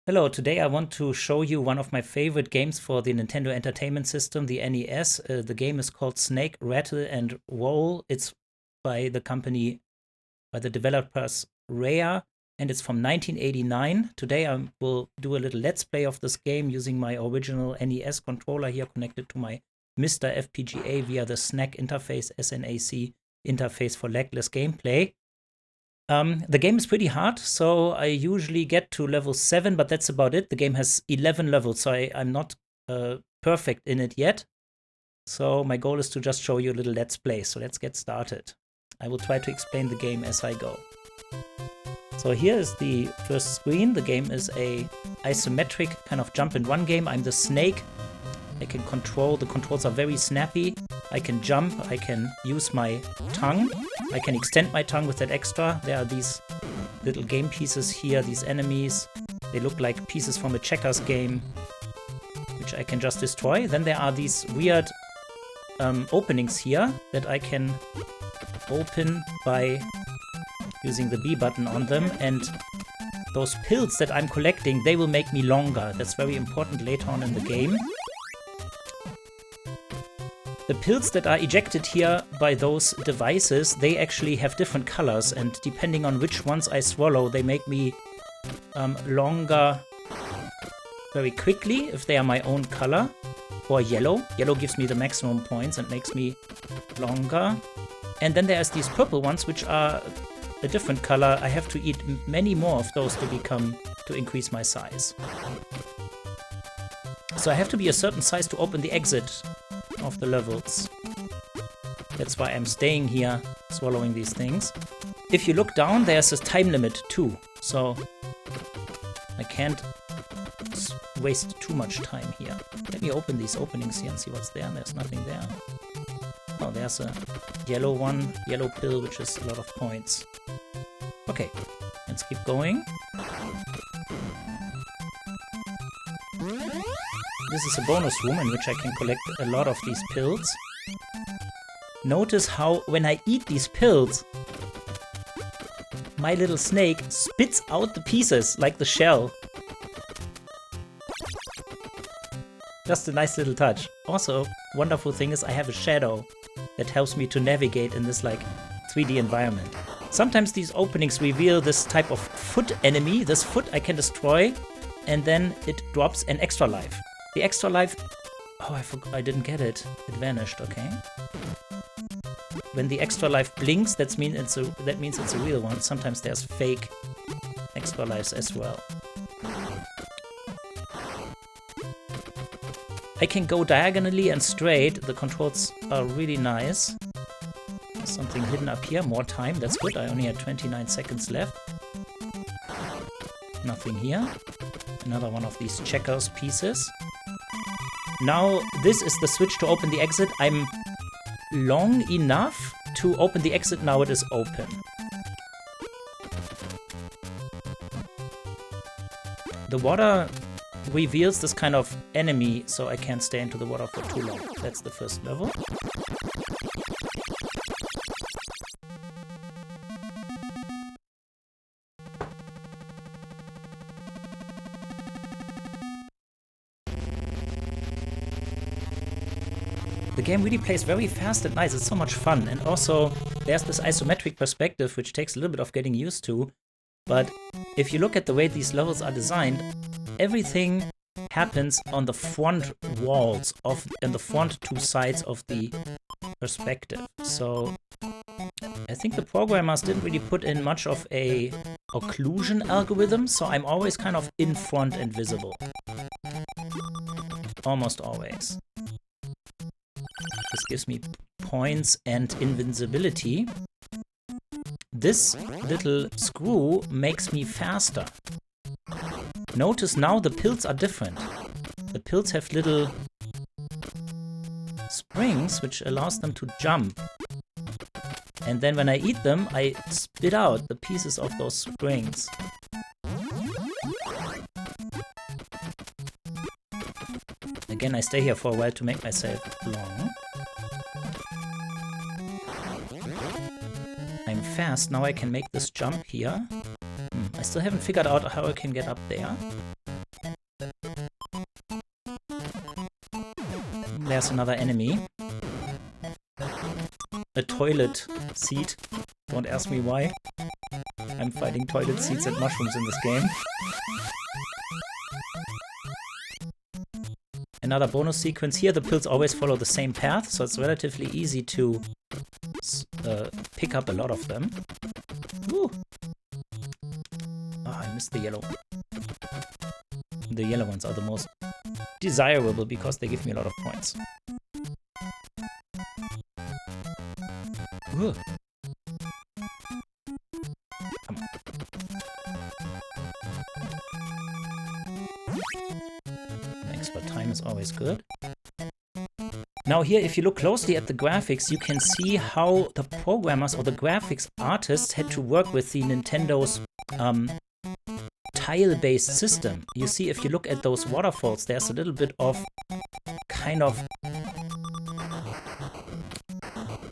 Hello, today I want to show you one of my favorite games for the Nintendo Entertainment System, the NES. The game is called Snake, Rattle, and Roll. It's by the developers Rare, and it's from 1989. Today I will do a little let's play of this game using my original NES controller here connected to my MiSTer FPGA via the SNAC interface, SNAC interface for legless gameplay. The game is pretty hard, so I usually get to level 7, but that's about it. The game has 11 levels, so I'm not perfect in it yet. So my goal is to just show you a little let's play, so let's get started. I will try to explain the game as I go. So here is the first screen. The game is a isometric kind of jump and run game. I'm the snake. I can control, the controls are very snappy. I can jump, I can use my tongue. I can extend my tongue with that extra. There are these little game pieces here, these enemies. They look like pieces from a checkers game, which I can just destroy. Then there are these weird openings here that I can open by using the B button on them. And those pills that I'm collecting, they will make me longer. That's very important later on in the game. The pills that are ejected here by those devices, they actually have different colors, and depending on which ones I swallow, they make me longer very quickly if they are my own color, or yellow. Yellow gives me the maximum points and makes me longer. And then there's these purple ones, which are a different color. I have to eat many more of those to increase my size. So I have to be a certain size to open the exit of the levels. That's why I'm staying here, swallowing these things. If you look down, there's a time limit too, so I can't waste too much time here. Let me open these openings here and see what's there. There's nothing there. Oh, there's a yellow one, yellow pill, which is a lot of points. Okay, let's keep going. This is a bonus room in which I can collect a lot of these pills. Notice how when I eat these pills, my little snake spits out the pieces like the shell. Just a nice little touch. Also, wonderful thing is I have a shadow that helps me to navigate in this like 3D environment. Sometimes these openings reveal this type of foot enemy. This foot I can destroy, and then it drops an extra life. The extra life... Oh, I forgot. I didn't get it. It vanished, okay. When the extra life blinks, that means it's a real one. Sometimes there's fake extra lives as well. I can go diagonally and straight. The controls are really nice. There's something hidden up here. More time. That's good. I only had 29 seconds left. Nothing here. Another one of these checkers pieces. Now, this is the switch to open the exit. I'm long enough to open the exit. Now it is open. The water reveals this kind of enemy, so I can't stay into the water for too long. That's the first level. The game really plays very fast and nice. It's so much fun. And also, there's this isometric perspective, which takes a little bit of getting used to. But if you look at the way these levels are designed, everything happens on the front walls and the front two sides of the perspective. So I think the programmers didn't really put in much of a occlusion algorithm, so I'm always kind of in front and visible. Almost always. This gives me points and invincibility. This little screw makes me faster. Notice now the pills are different. The pills have little springs which allows them to jump. And then when I eat them, I spit out the pieces of those springs. Again, I stay here for a while to make myself long. I'm fast. Now I can make this jump here. I still haven't figured out how I can get up there. there's another enemy. A toilet seat. Don't ask me why. I'm fighting toilet seats and mushrooms in this game. Another bonus sequence here. The pills always follow the same path, so it's relatively easy to pick up a lot of them. Woo. Oh, I missed the yellow. The yellow ones are the most desirable because they give me a lot of points. Ooh. Come on. Extra time is always good. Now here, if you look closely at the graphics, you can see how the programmers or the graphics artists had to work with the Nintendo's tile-based system. You see, if you look at those waterfalls, there's a little bit of kind of...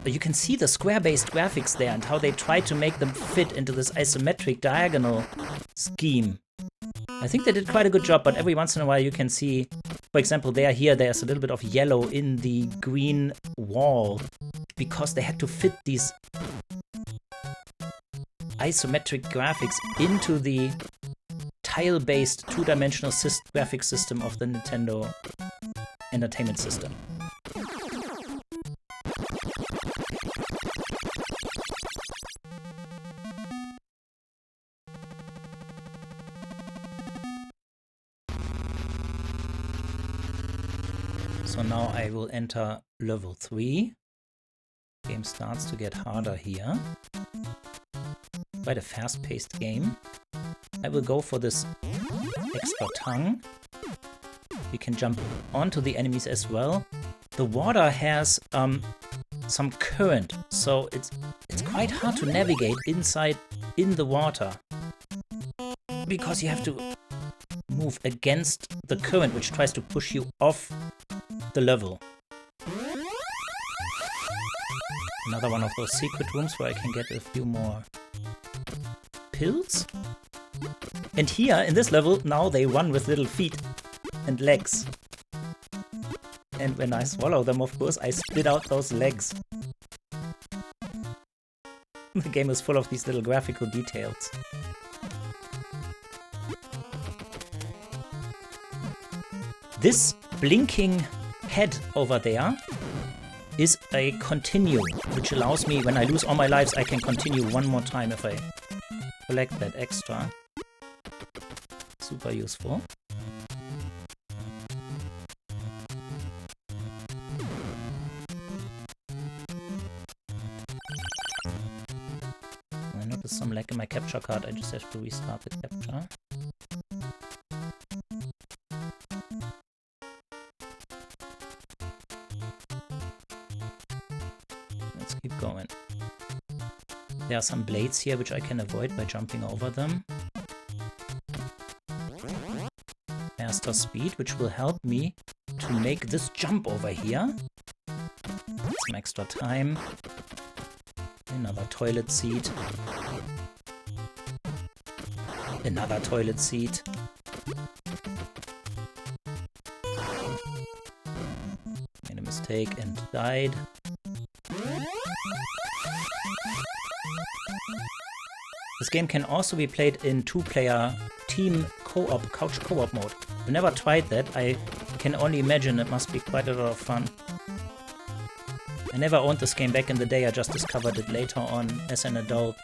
You can see the square-based graphics there and how they try to make them fit into this isometric diagonal scheme. I think they did quite a good job, but every once in a while you can see, for example, there's a little bit of yellow in the green wall because they had to fit these isometric graphics into the tile-based two-dimensional graphics system of the Nintendo Entertainment System. So now I will enter level 3. Game starts to get harder here. Quite a fast-paced game. I will go for this extra tongue. You can jump onto the enemies as well. The water has some current, so it's quite hard to navigate inside in the water because you have to move against the current, which tries to push you off the level. Another one of those secret rooms where I can get a few more pills. And here, in this level, now they run with little feet and legs. And when I swallow them, of course, I spit out those legs. The game is full of these little graphical details. This blinking head over there is a continue, which allows me, when I lose all my lives, I can continue one more time if I collect that extra. Super useful. I noticed some lag in my capture card, I just have to restart the capture. Let's keep going. There are some blades here which I can avoid by jumping over them. Faster speed, which will help me to make this jump over here. Some extra time. Another toilet seat. Another toilet seat. Made a mistake and died. This game can also be played in two-player team co-op, couch co-op mode. I've never tried that. I can only imagine it must be quite a lot of fun. I never owned this game back in the day, I just discovered it later on as an adult.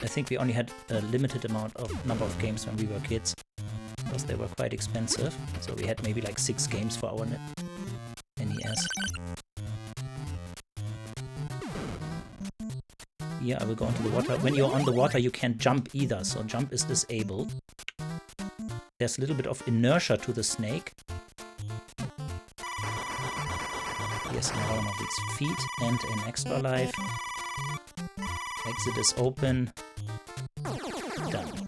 I think we only had a limited number of games when we were kids, because they were quite expensive. So we had maybe like 6 games for our NES. Here I will go into the water. When you're on the water you can't jump either, so jump is disabled. There's a little bit of inertia to the snake. Here's another one of these feet and an extra life. Exit is open. Done.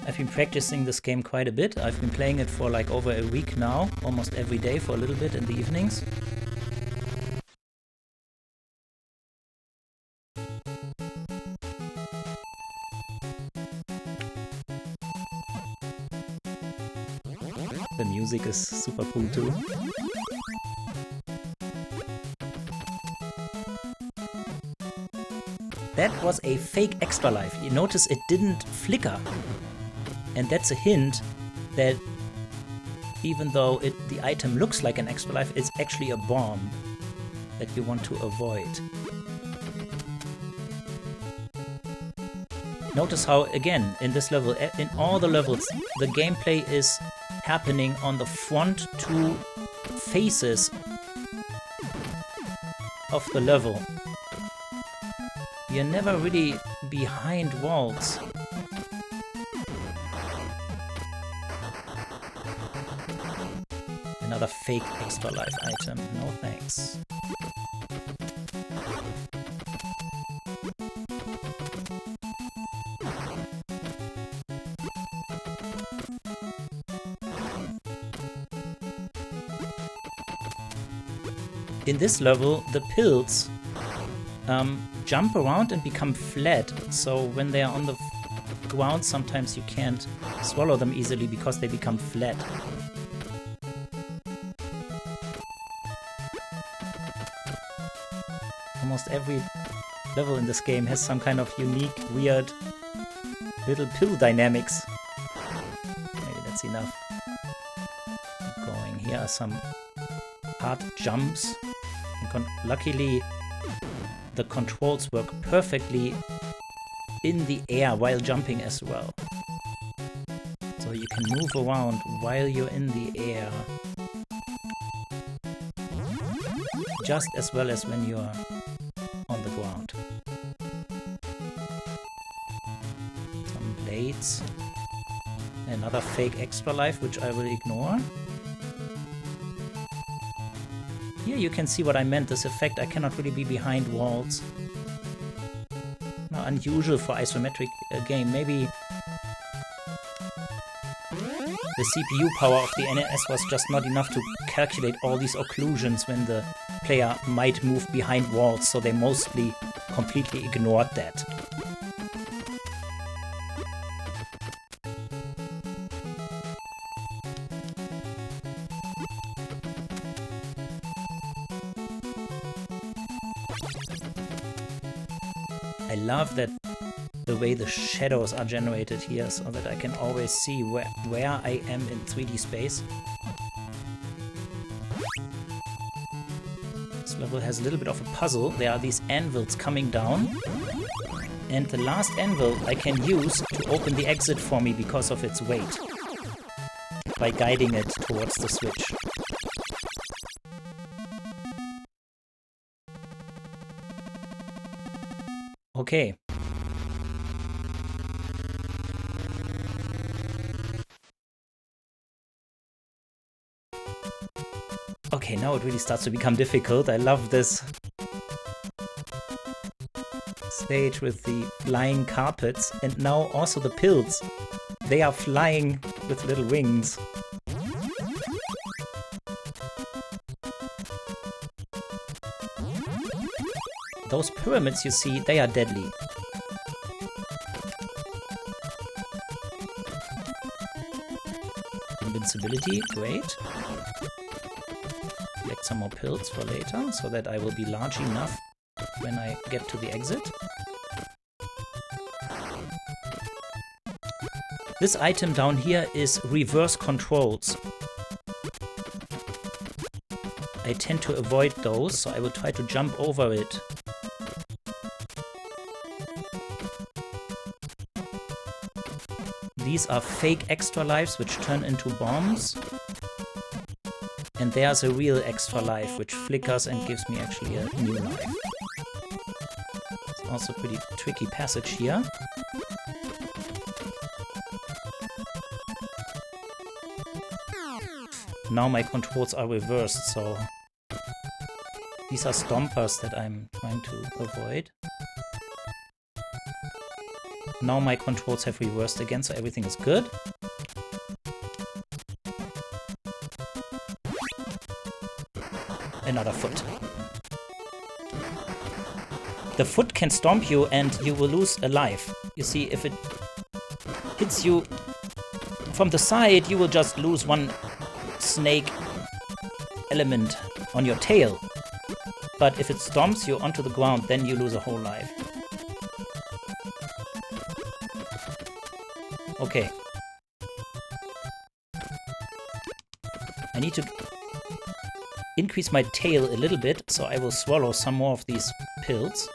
I've been practicing this game quite a bit. I've been playing it for like over a week now, almost every day for a little bit in the evenings. music is super cool too. That was a fake extra life. You notice it didn't flicker. And that's a hint that even though the item looks like an extra life, it's actually a bomb that you want to avoid. Notice how, again, in this level, in all the levels, the gameplay is happening on the front two faces of the level. You're never really behind walls. Another fake extra life item. No thanks. In this level, the pills jump around and become flat, so when they are on the ground, sometimes you can't swallow them easily because they become flat. Almost every level in this game has some kind of unique, weird little pill dynamics. Maybe that's enough. Keep going. Here are some hard jumps. Luckily, the controls work perfectly in the air while jumping as well. So you can move around while you're in the air. Just as well as when you're on the ground. Some blades. Another fake extra life, which I will ignore. Here you can see what I meant, this effect. I cannot really be behind walls. Now, unusual for isometric game. Maybe the CPU power of the NES was just not enough to calculate all these occlusions when the player might move behind walls, so they mostly completely ignored that. I love that the way the shadows are generated here, so that I can always see where I am in 3D space. This level has a little bit of a puzzle. There are these anvils coming down, and the last anvil I can use to open the exit for me because of its weight, by guiding it towards the switch. Okay. Okay, now it really starts to become difficult. I love this stage with the flying carpets, and now also the pills. They are flying with little wings. Those pyramids you see, they are deadly. Invincibility, great. Collect some more pills for later, so that I will be large enough when I get to the exit. This item down here is reverse controls. I tend to avoid those, so I will try to jump over it. These are fake extra lives which turn into bombs. And there's a real extra life which flickers and gives me actually a new life. It's also a pretty tricky passage here. Now my controls are reversed, so these are stompers that I'm trying to avoid. Now my controls have reversed again, so everything is good. Another foot. The foot can stomp you and you will lose a life. You see, if it hits you from the side, you will just lose one snake element on your tail. But if it stomps you onto the ground, then you lose a whole life. Okay. I need to increase my tail a little bit, so I will swallow some more of these pills.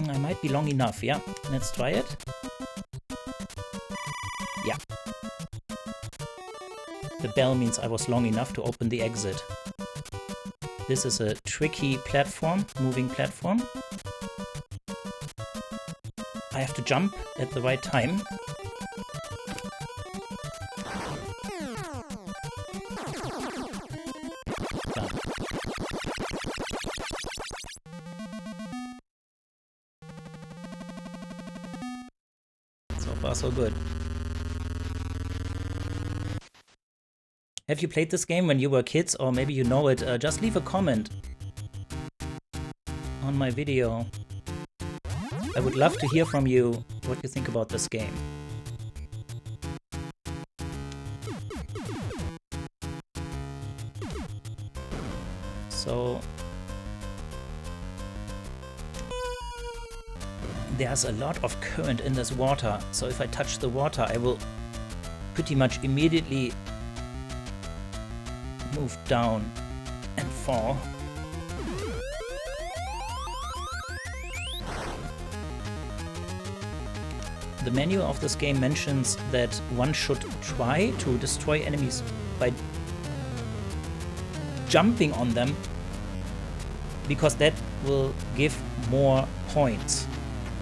I might be long enough, yeah. Let's try it. Yeah. The bell means I was long enough to open the exit. This is a tricky platform, moving platform. I have to jump at the right time. Done. So far, so good. Have you played this game when you were kids, or maybe you know it? Just leave a comment on my video. I would love to hear from you what you think about this game. So there's a lot of current in this water, so if I touch the water, I will pretty much immediately move down and fall. The menu of this game mentions that one should try to destroy enemies by jumping on them, because that will give more points.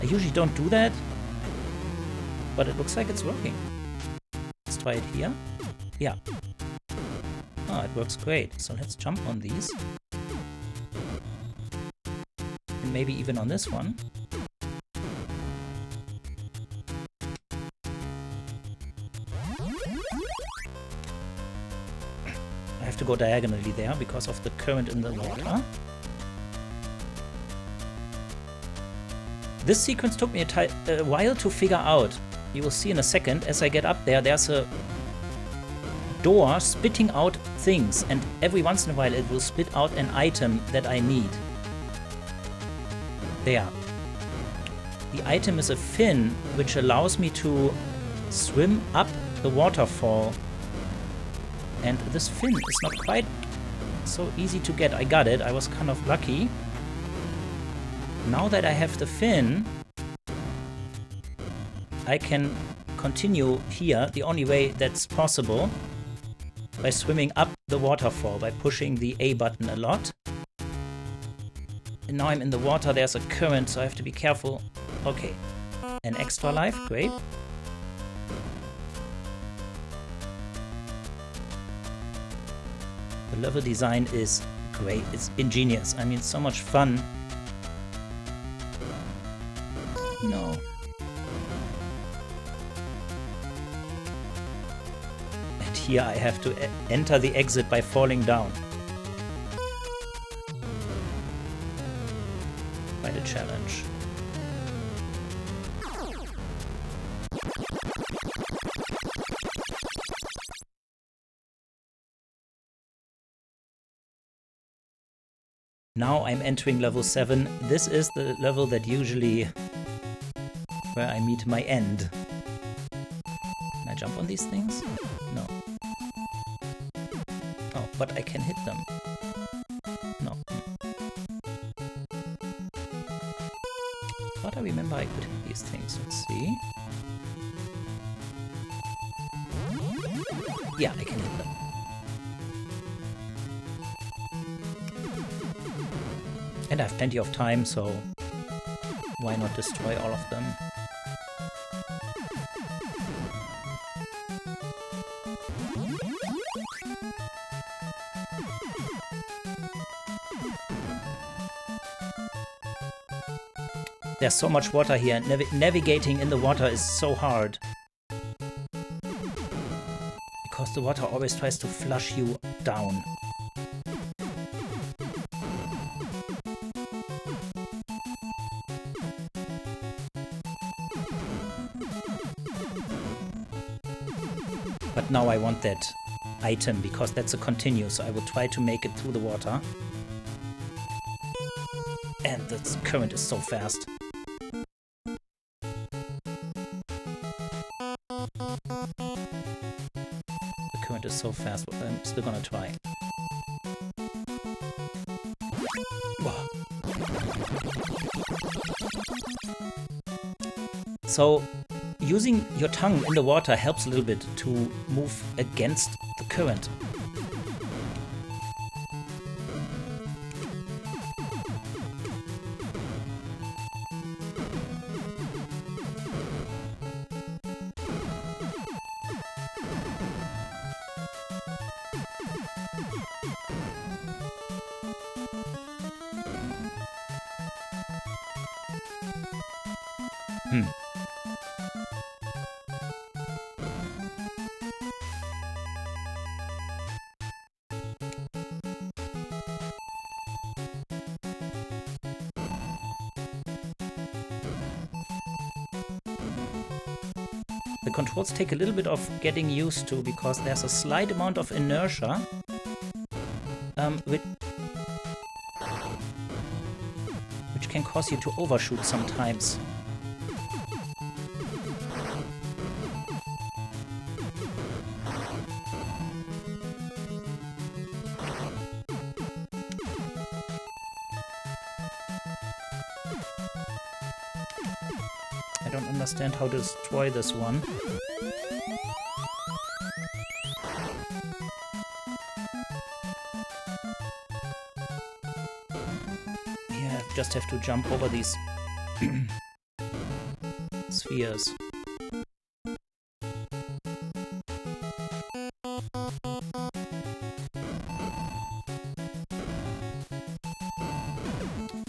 I usually don't do that, but it looks like it's working. Let's try it here. Yeah. Ah, it works great. So let's jump on these. And maybe even on this one. I have to go diagonally there because of the current in the water. This sequence took me a while to figure out. You will see in a second. As I get up there, there's a door spitting out things, and every once in a while it will spit out an item that I need. There. The item is a fin, which allows me to swim up the waterfall. And this fin is not quite so easy to get. I got it. I was kind of lucky. Now that I have the fin, I can continue here the only way that's possible, by swimming up the waterfall, by pushing the A button a lot. And now I'm in the water, there's a current, so I have to be careful. Okay, an extra life, great. The level design is great, it's ingenious. I mean, so much fun. No. And here I have to enter the exit by falling down. Quite a challenge. Now I'm entering level 7. This is the level that usually where I meet my end. Can I jump on these things? No. Oh, but I can hit them. No. But I remember I could hit these things. Let's see. Yeah, I can hit them. And I have plenty of time, so why not destroy all of them? There's so much water here. Navigating in the water is so hard. Because the water always tries to flush you down. But now I want that item because that's a continue, so I will try to make it through the water. And the current is so fast. The current is so fast, but I'm still gonna try. Whoa. So, using your tongue in the water helps a little bit to move against the current. The controls take a little bit of getting used to because there's a slight amount of inertia, which can cause you to overshoot sometimes. I don't understand how to destroy this one. Yeah, I just have to jump over these spheres.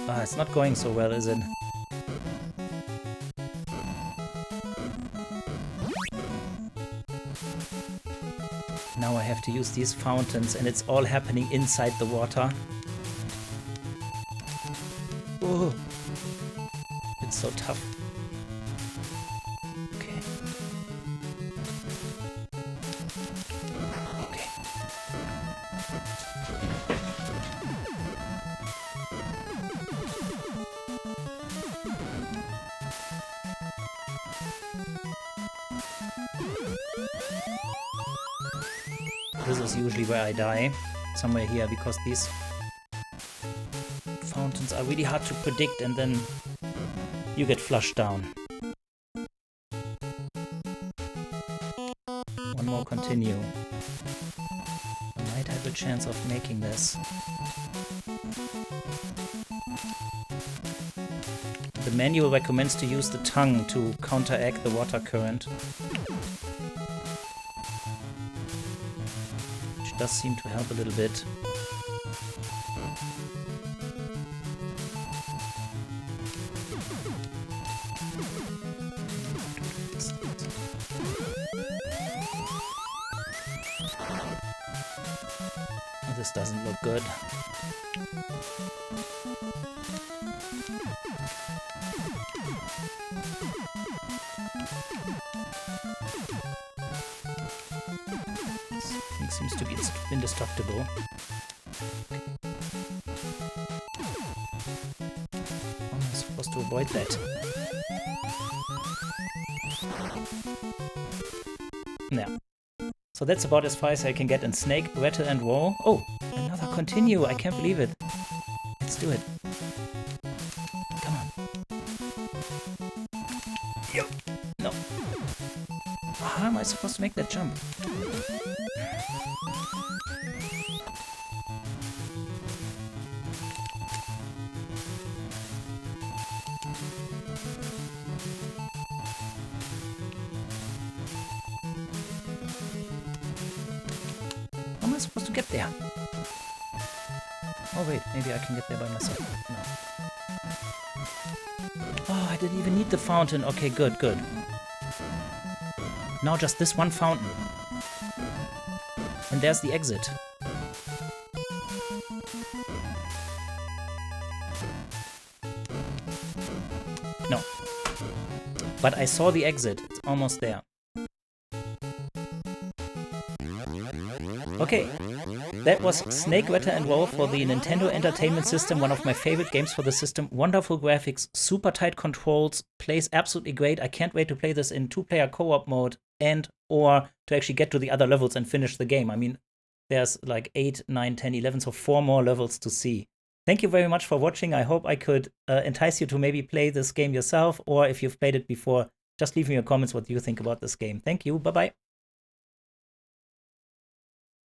Ah, it's not going so well, is it? Now I have to use these fountains, and it's all happening inside the water. Oh, it's so tough. Okay. Okay. This is usually where I die, somewhere here, because these fountains are really hard to predict and then you get flushed down. One more continue. I might have a chance of making this. The manual recommends to use the tongue to counteract the water current. Does seem to help a little bit. This doesn't look good. Seems to be indestructible. How am I supposed to avoid that? Yeah. So that's about as far as I can get in Snake, Rattle, and Wall. Oh, another continue! I can't believe it. Let's do it. Come on. Yo. No. How am I supposed to make that jump? How am I supposed to get there? Oh wait, maybe I can get there by myself. No. Oh, I didn't even need the fountain. Okay, good, good. Now just this one fountain. And there's the exit. No. But I saw the exit. It's almost there. Okay, that was Snake, Rattle, and Roll for the Nintendo Entertainment System, one of my favorite games for the system. Wonderful graphics, super tight controls, plays absolutely great. I can't wait to play this in 2-player co-op mode and or to actually get to the other levels and finish the game. I mean, there's like 8, 9, 10, 11, so 4 more levels to see. Thank you very much for watching. I hope I could entice you to maybe play this game yourself, or if you've played it before, just leave me your comments what you think about this game. Thank you. Bye-bye.